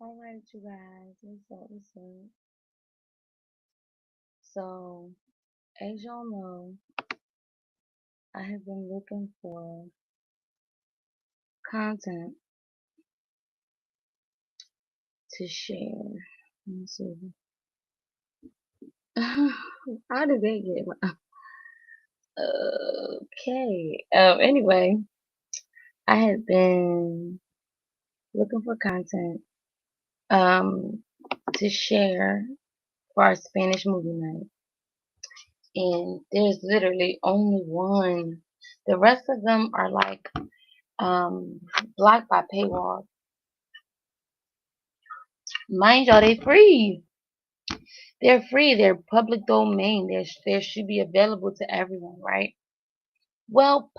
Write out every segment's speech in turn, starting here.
Alright, you guys, what's up? What's up? So, as y'all know, I have been looking for content to share. Let me see. How did they get my. Okay. Anyway, I have been looking for content um to share for our Spanish movie night, and there's literally only one. The rest of them are like blocked by paywall. Mind y'all, they free. They're free. They're public domain. They should be available to everyone, right? Well,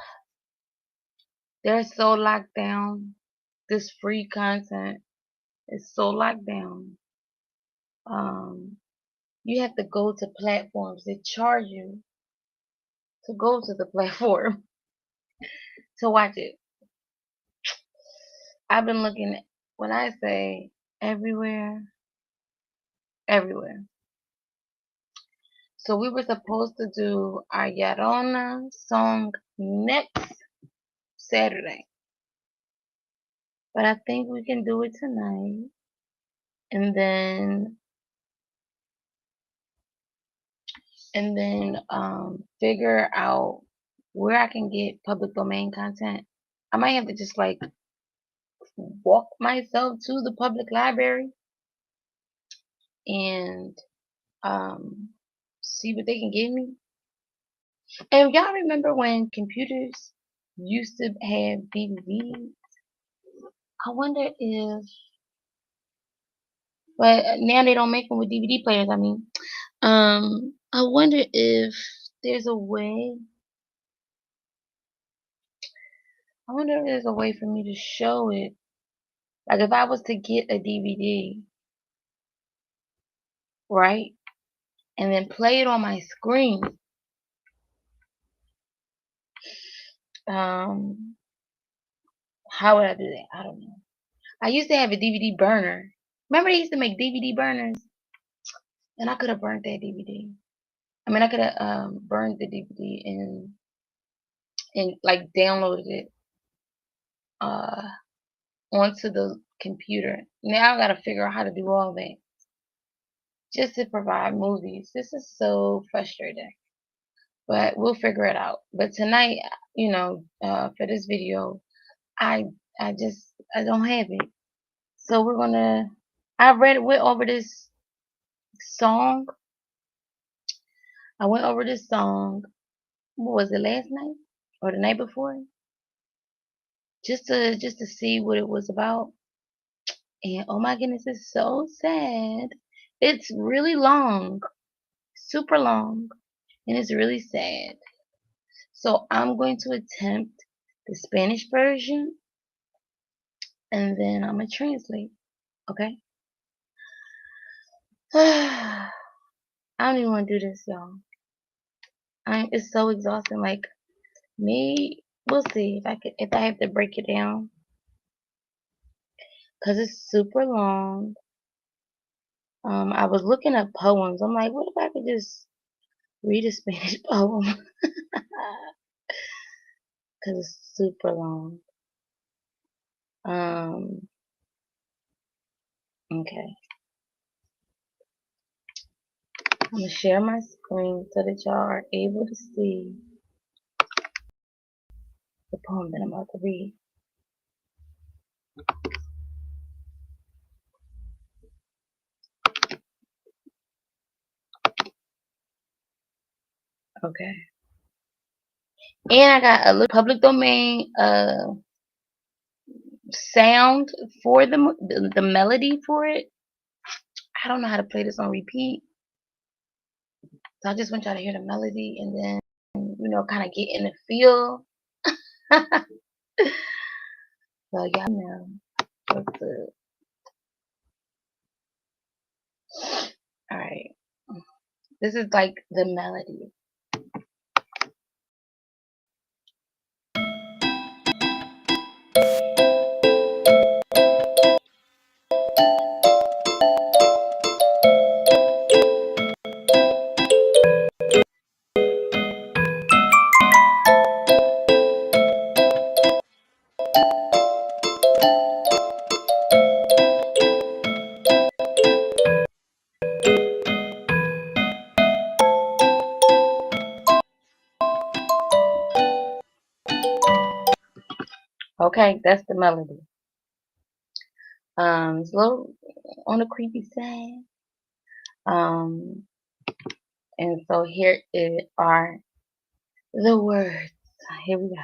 they're so locked down. This free content is so locked down. Um, you have to go to platforms that charge you to go to the platform to watch it. I've been looking. When I say everywhere, everywhere. So we were supposed to do our Liorona song next Saturday. But I think we can do it tonight and then figure out where I can get public domain content. I might have to just like walk myself to the public library and um see what they can give me. And y'all remember when computers used to have DVDs? I wonder if, but now they don't make them with DVD players. I mean, I wonder if there's a way. I wonder if there's a way for me to show it. Like if I was to get a DVD, right, and then play it on my screen, um, how would I do that? I don't know. I used to have a DVD burner. Remember they used to make DVD burners, and I could have burned that DVD. I mean, I could have burned the DVD and like downloaded it uh onto the computer. Now I gotta figure out how to do all that just to provide movies. This is so frustrating. But we'll figure it out. But tonight, for this video, I I don't have it. So went over this song. I went over this song. What was it, last night or the night before? Just to see what it was about. And oh my goodness, it's so sad. It's really long, super long, and it's really sad. So I'm going to attempt the Spanish version and then I'm gonna translate. Okay? I don't even want to do this, y'all. It's so exhausting. Like me, we'll see if I have to break it down, cause it's super long. I was looking at poems. I'm like, what if I could just read a Spanish poem? Cause it's super long. Okay. I'm gonna share my screen so that y'all are able to see the poem that I'm about to read. Okay. And I got a little public domain sound for the melody for it. I don't know how to play this on repeat. So I just want y'all to hear the melody and then, kind of get in the feel. So y'all know what's up. Alright. This is like the melody. Okay, that's the melody. It's a little on the creepy side. Um, and so here are the words. Here we go.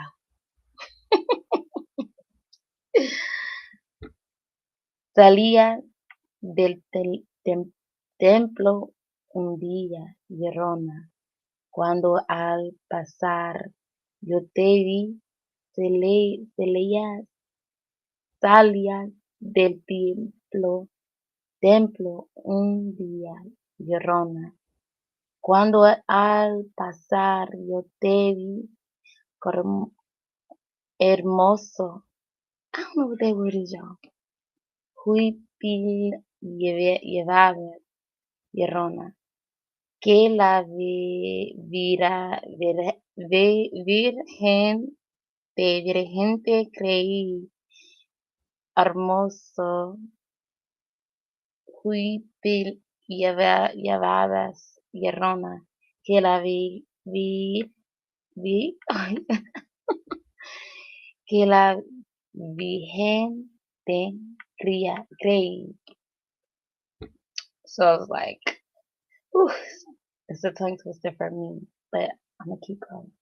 Salía del templo un día, Liorona, cuando al pasar yo te vi, salías del templo un día, Liorona, cuando al pasar yo te vi, cor- hermoso. I don't know what that word is, y'all. Huipil llevaba, Liorona. Que la virgen te creí hermoso, huipil llevadas Liorona, que la ay, que la virgen te creí. So I was like, ooh, it's a tongue twister for me, but I'm gonna keep going.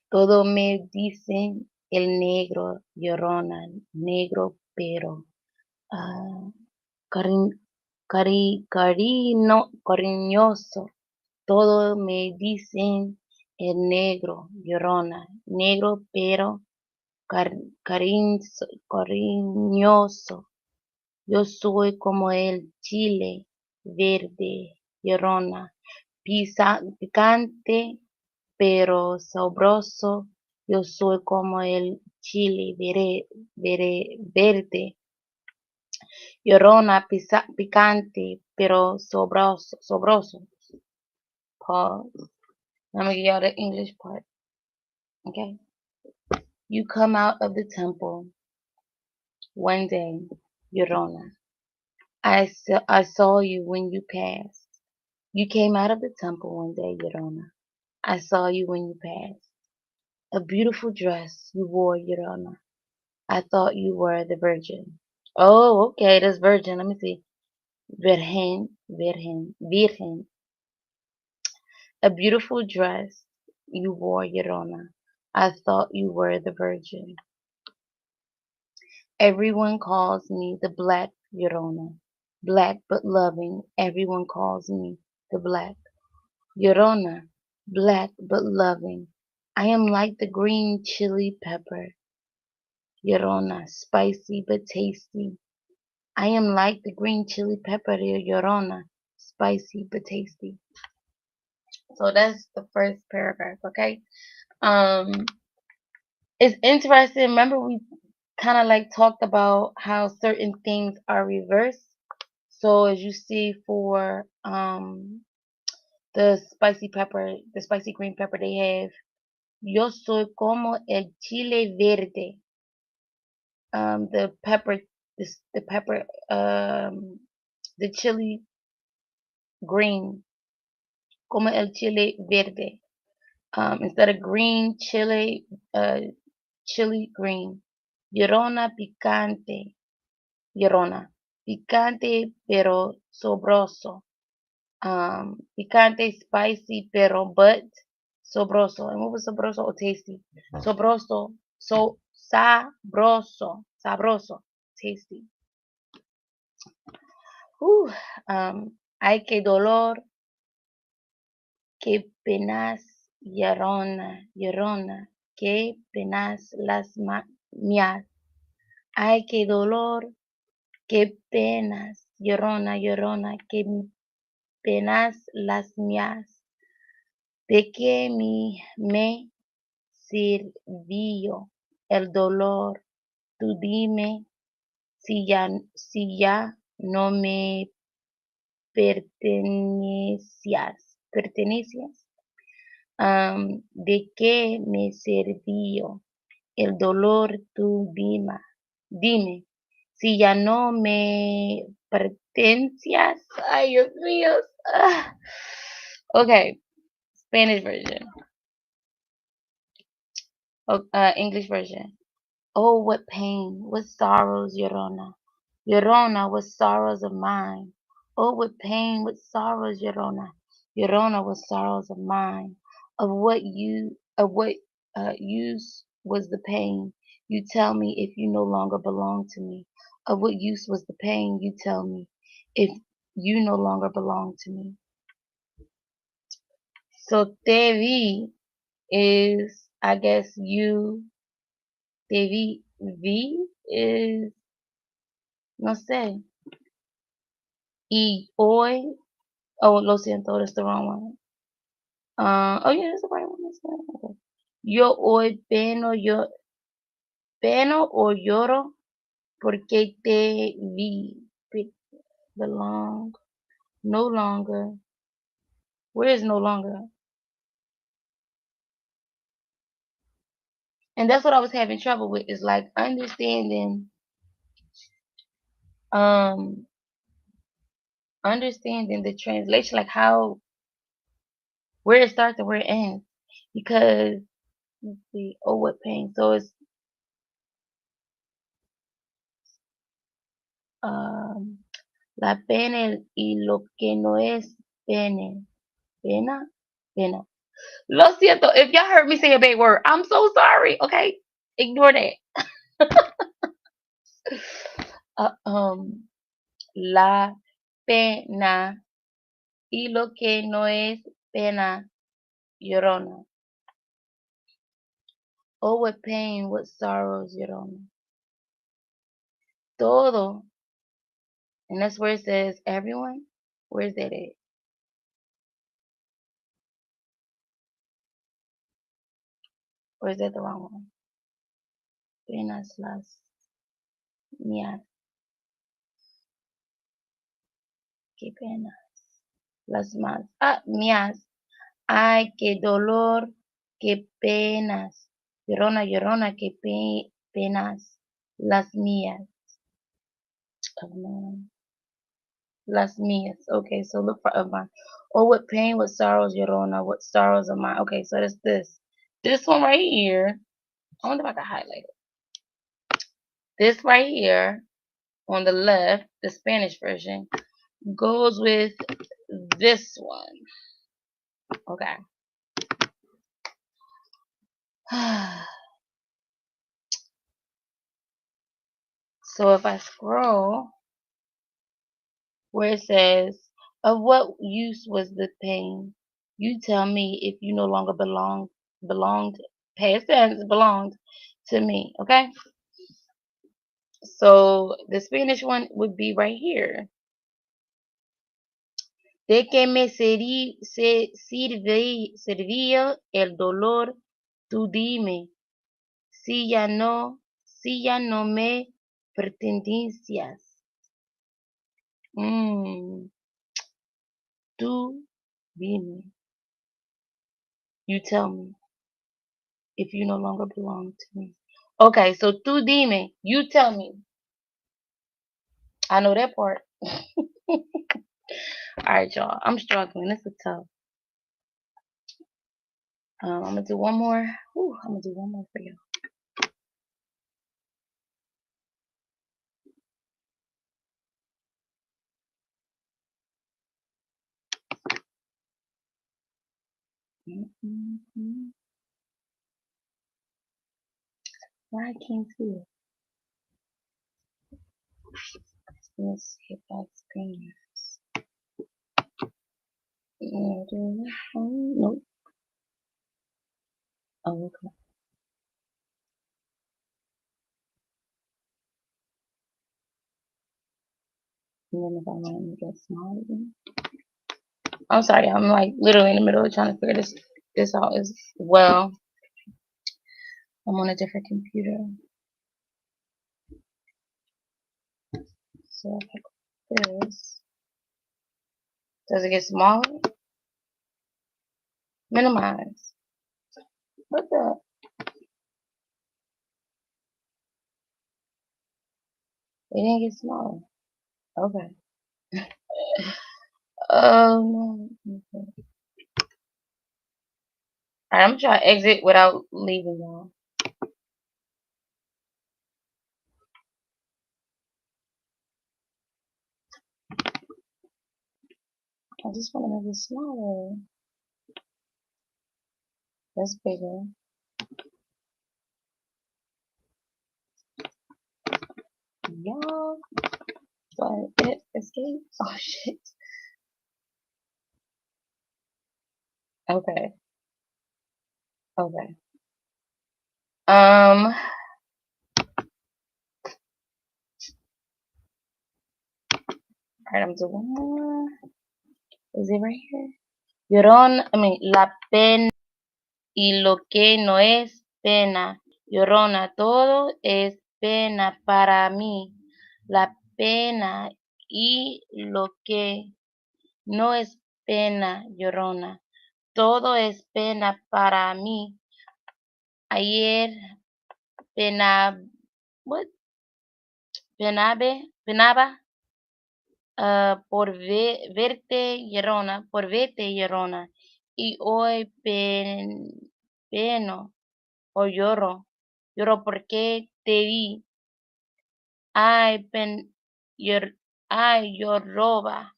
Todo me dicen el negro, Llorona, negro pero ah, cari- cariñoso. Todo me dicen el negro, Llorona, negro pero cariñoso. Yo soy como el chile verde, Llorona, picante pero sabroso. Yo soy como el chile verde, Llorona, picante pero sabroso. Pause. Let me give y'all the English part. Okay. You come out of the temple one day, Llorona. I saw you when you passed. You came out of the temple one day, Llorona. I saw you when you passed. A beautiful dress you wore, Llorona. I thought you were the Virgin. Oh, okay, that's Virgin. Let me see. Virgen. A beautiful dress you wore, Llorona. I thought you were the Virgin. Everyone calls me the Black Llorona. Black but loving. Everyone calls me the Black Llorona. Black but loving. I am like the green chili pepper, Llorona. Spicy but tasty. I am like the green chili pepper, Llorona. Spicy but tasty. So that's the first paragraph, okay? Um, it's interesting. Remember we kind of like talked about how certain things are reversed. So as you see for the spicy pepper, the spicy green pepper, they have yo soy como el chile verde. The pepper, the pepper, the chili green, como el chile verde. Instead of green chili, chili green. Llorona picante. Llorona. Picante pero sabroso. Picante, spicy, pero but sabroso. And what was sabroso or tasty? Sabroso. So sabroso, tasty. Whew. Ay, qué dolor, qué penas, llorona, qué penas las mías. Ay, qué dolor, qué penas, llorona, qué penas las mías. ¿De qué me sirvió el dolor? Tú dime si ya no me pertenecías. ¿De qué me sirvió el dolor? Tú dime si ya no me pertenencias. Ay, Dios mío. Ah. Okay, Spanish version. Oh, English version. Oh, what pain, what sorrows, Liorona. Liorona, what sorrows of mine. Oh, what pain, what sorrows, Liorona. Liorona, what sorrows of mine. Of what use was the pain? You tell me if you no longer belong to me. Of what use was the pain? You tell me if you no longer belong to me. So te vi is, I guess, you. Te vi is, no sé. Y hoy, oh, lo siento, that's the wrong one. Oh yeah, that's the right one. That's the right one. Okay. Yo hoy peno o lloro porque te vi. Belong, no longer. Where is no longer? And that's what I was having trouble with. Is like um, understanding the translation, like how where it starts and where it ends. Because let's see, oh what pain. So it's um la pena y lo que no es pena. Pena? Pena. Lo siento. If y'all heard me say a bad word, I'm so sorry. Okay? Ignore that. Uh, um, la pena y lo que no es pena, Llorona. Oh, what pain, what sorrows, Llorona. Todo. And that's where it says everyone. Where's that at? Or is that the wrong one? Penas las mías. Qué pena. Las más. Ah, mías. Ay, qué dolor, qué penas. Llorona, llorona, qué penas. Las mías. Oh, man. Las mías. Okay, so look for of mine. Oh, what pain, what sorrows, llorona, what sorrows of mine. Okay, so that's this. This one right here. I wonder if I can highlight it. This right here on the left, the Spanish version, goes with this one. Okay. So if I scroll where it says, of what use was the pain? You tell me if you no longer belonged, past tense, belonged to me. Okay? So the Spanish one would be right here. ¿De qué me servía el dolor? Tú dime, si ya no me pertenecías. Tú dime. You tell me if you no longer belong to me. Okay, so tú dime. You tell me. I know that part. All right, y'all. I'm struggling. This is tough. I'm gonna do one more. Ooh, I'm gonna do one more for you. Mm-hmm. Why I can't see it? Let's see if I screen. Nope. Oh, okay. And then if I want to get small again. I'm sorry. I'm like literally in the middle of trying to figure this out as well. I'm on a different computer. So if I click this, does it get smaller? Minimize. What the? It didn't get smaller. Okay. No. Okay. Alright, I'm gonna try to exit without leaving y'all. just want to make it smaller. That's bigger. Y'all, but it escaped. Oh shit. Okay. Okay. Alright, I'm doing more. Is it right here? La pena y lo que no es pena. Llorona, todo es pena para mí. La pena y lo que no es pena, llorona. Todo es pena para mí. Ayer pena, what? Penaba por verte, llorona. Y hoy peno o lloro porque te vi. Ay, llor- ay, lloroba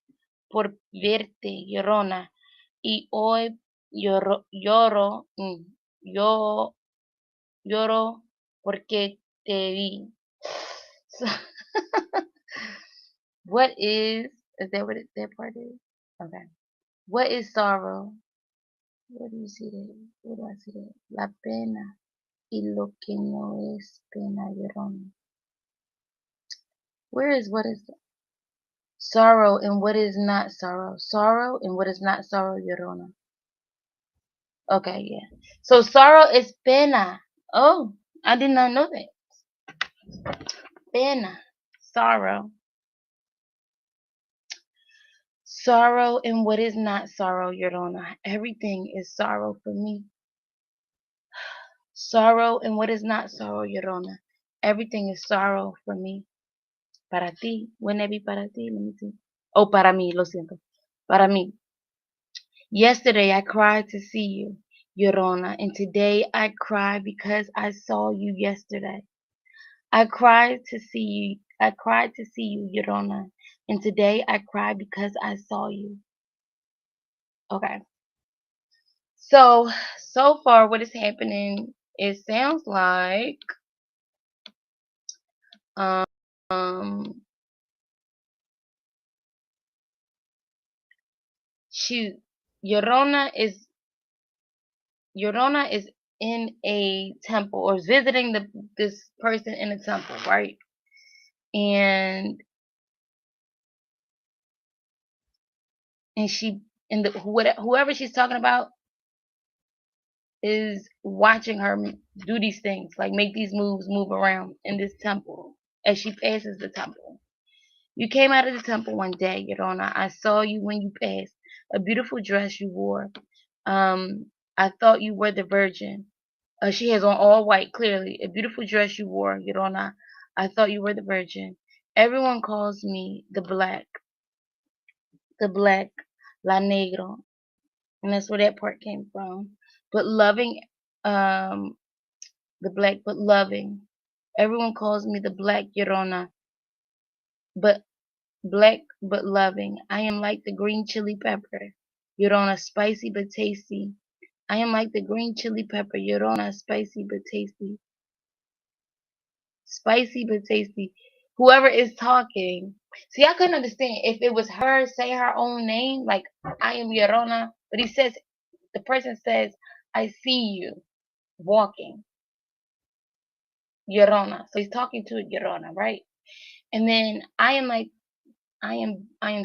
por verte, llorona. Y hoy yo lloro porque te vi. So, what is that what that part is? Okay. What is sorrow? What do you see there? What do I see there? La pena y lo que no es pena, llorona. Where is what is sorrow and what is not sorrow? Sorrow and what is not sorrow, llorona. Okay, yeah. So sorrow is pena. Oh, I did not know that. Pena. Sorrow. Sorrow and what is not sorrow, llorona. Everything is sorrow for me. Sorrow and what is not sorrow, llorona. Everything is sorrow for me. Para ti. Wouldn't it be para ti? Let me see. Oh, para mí, lo siento. Para mí. Yesterday I cried to see you, Llorona, and today I cry because I saw you yesterday. I cried to see you, Llorona, and today I cry because I saw you. Okay. So far what is happening, it sounds like um she Llorona is Llorona is in a temple or is visiting this person in a temple, right? And and she and whoever she's talking about is watching her do these things, like make these moves, move around in this temple as she passes the temple. You came out of the temple one day, Yorona. I saw you when you passed. A beautiful dress you wore. I thought you were the Virgin. She has on all white, clearly. A beautiful dress you wore, Yorona. I thought you were the Virgin. Everyone calls me the black, La Negro, and that's where that part came from. But loving, um, the black, but loving. Everyone calls me the black Llorona, but black, but loving. I am like the green chili pepper, Llorona, spicy but tasty. I am like the green chili pepper, Llorona, spicy but tasty. Whoever is talking, see, I couldn't understand if it was her saying her own name, like I am Llorona, but the person says, I see you walking, Llorona. So he's talking to Llorona, right? And then I am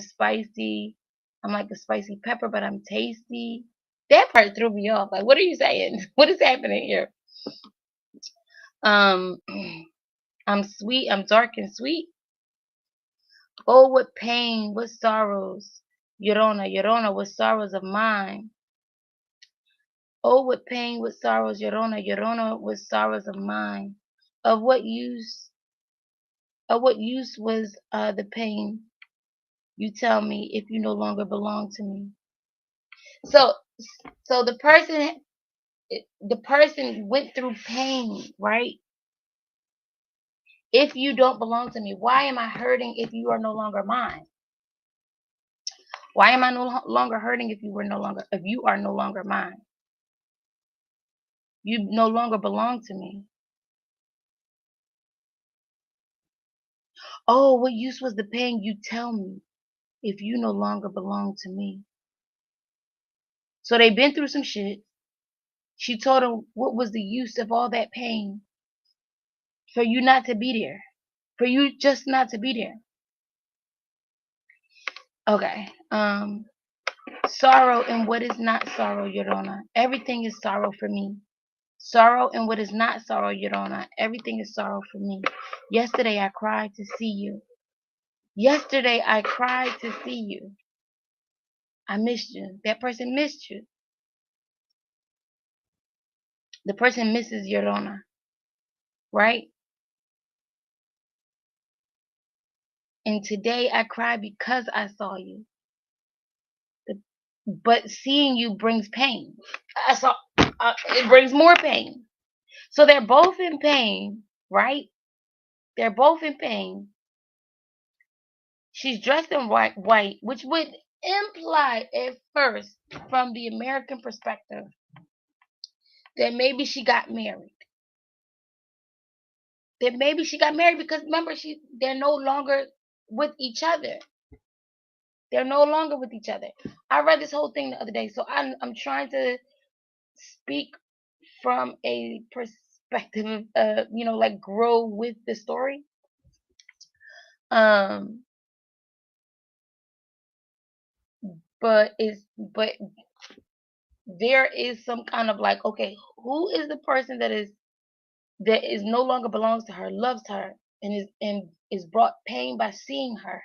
spicy. I'm like a spicy pepper, but I'm tasty. That part threw me off. Like, what are you saying? What is happening here? Um, I'm sweet. I'm dark and sweet. Oh, what pain, what sorrows. Llorona, Llorona, what sorrows of mine. Oh, what pain, what sorrows, Llorona, Llorona, what sorrows of mine. Of what use? Of what use was the pain? You tell me if you no longer belong to me. So, so the person went through pain, right? If you don't belong to me, why am I hurting if you are no longer mine? Why am I no longer hurting if you are no longer mine? You no longer belong to me. Oh, what use was the pain? You tell me if you no longer belong to me. So they've been through some shit. She told him what was the use of all that pain for you not to be there, for you just not to be there. Okay. Sorrow and what is not sorrow, Liorona. Everything is sorrow for me. Sorrow and what is not sorrow, Liorona. Everything is sorrow for me. Yesterday I cried to see you. Yesterday I cried to see you. I missed you. That person missed you. The person misses Liorona, right? And today I cried because I saw you. But seeing you brings pain. I saw it brings more pain. So they're both in pain, right? They're both in pain. She's dressed in white, which would imply at first, from the American perspective, that maybe she got married. That maybe she got married because remember, they're no longer with each other. They're no longer with each other. I read this whole thing the other day, so I'm trying to speak from a perspective of like grow with the story. Um, but there is some kind of like, okay, who is the person that is no longer belongs to her, loves her, and is brought pain by seeing her,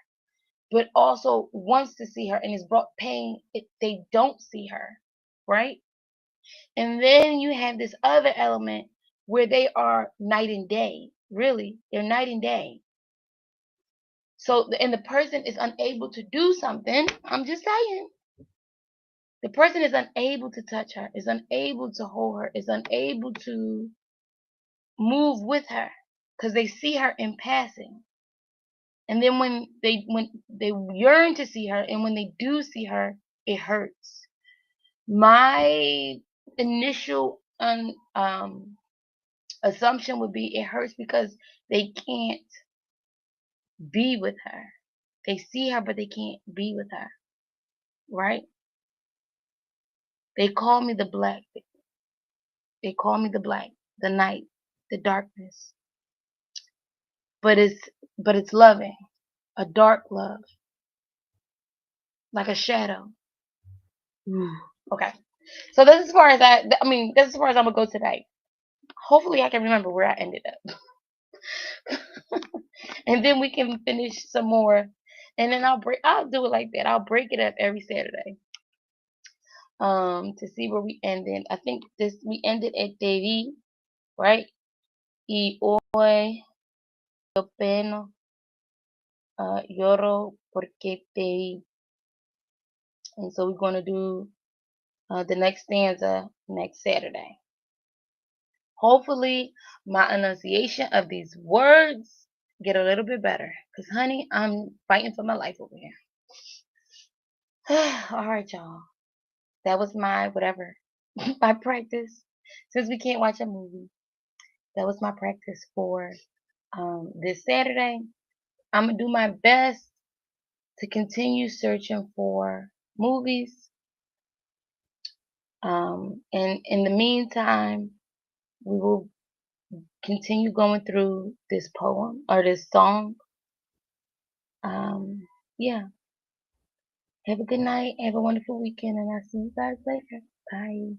but also wants to see her and is brought pain if they don't see her, right? And then you have this other element where they are night and day. Really, they're night and day. So, and the person is unable to do something. I'm just saying. The person is unable to touch her, is unable to hold her, is unable to move with her because they see her in passing. And then when they yearn to see her, and when they do see her, it hurts. My initial assumption would be it hurts because they can't be with her. They see her, but they can't be with her, right? They call me the black. They call me the black, the night, the darkness. But it's loving, a dark love, like a shadow. Okay. So this is as far as this is as far as I'm gonna go today. Hopefully I can remember where I ended up. And then we can finish some more. And then I'll do it like that. I'll break it up every Saturday. To see where we ended. I think we ended at Devi, right? Y hoy yo peno, lloro porque te vi. And so we're gonna do the next stanza next Saturday. Hopefully my enunciation of these words get a little bit better. Cause honey, I'm fighting for my life over here. All right, y'all. That was my whatever. My practice. Since we can't watch a movie, that was my practice for this Saturday. I'm gonna do my best to continue searching for movies. And in the meantime, we will continue going through this poem or this song. Yeah. Have a good night. Have a wonderful weekend, and I'll see you guys later. Bye.